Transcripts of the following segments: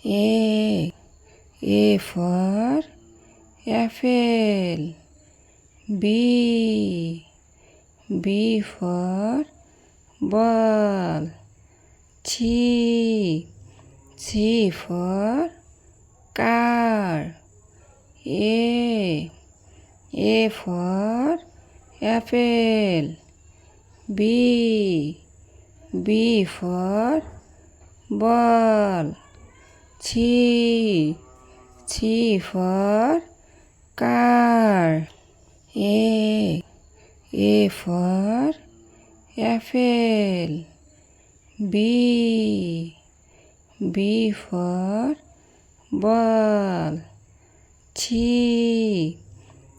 A. A for apple. B. B for ball. C. C for car. A. A for apple. B. B for ball. C. C for car. A. A for apple. B. B for ball. C.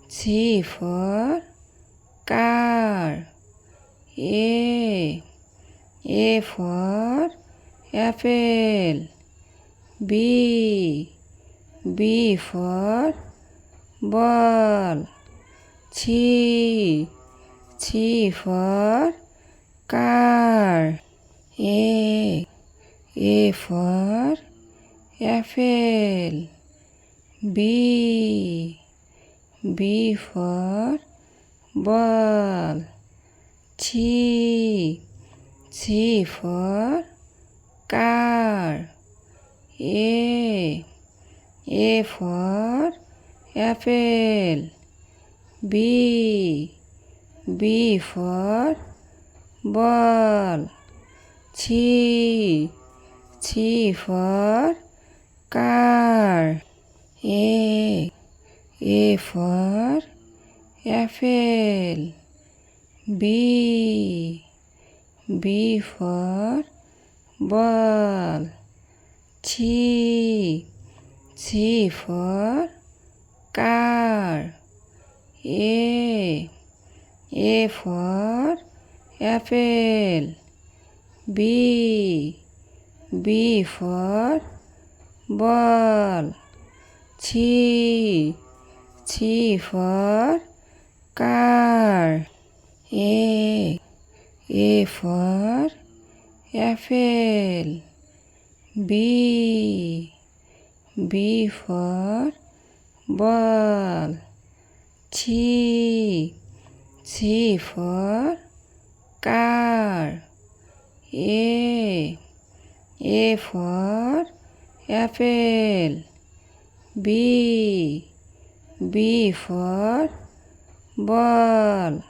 C for car. A. A for apple. B. B for ball. C. C for car. A. A for apple. B. B for ball. C. C for car. A. A for apple. B. B for ball. C. C for car. A. A for apple. B. B for ball. C. C for car. A. A for apple. B. B for ball. C. C for car. A. A for apple. B. B for ball. C. C for car. A. A for apple. B. B for ball.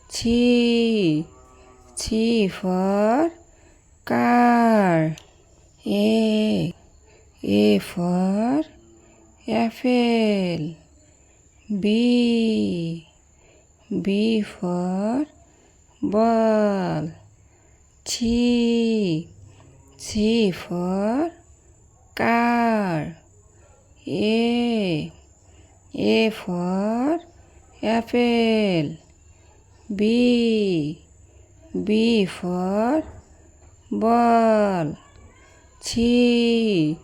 C. C for car. A. A for apple. B. B for ball. C. C for car. A. A for apple. B. B for ball. C.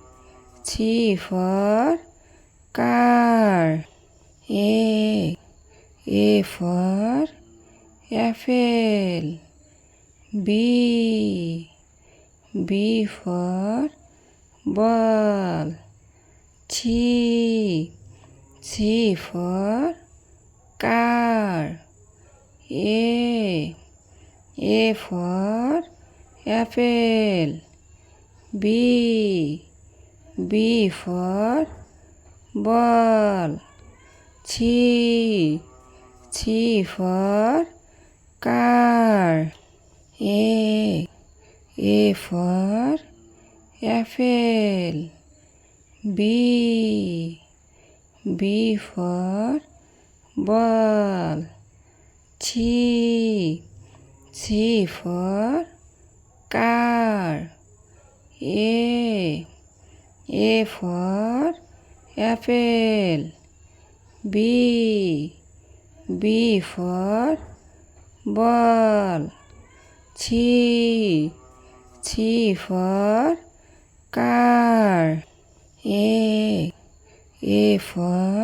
C for car. A. A for apple. B. B for ball. C. C for car. A. A for apple. B. B for ball. C. C for car. A. A for apple. B. B for ball. C. C for car. A. A for apple. B. B for ball. C. C for car. A. A for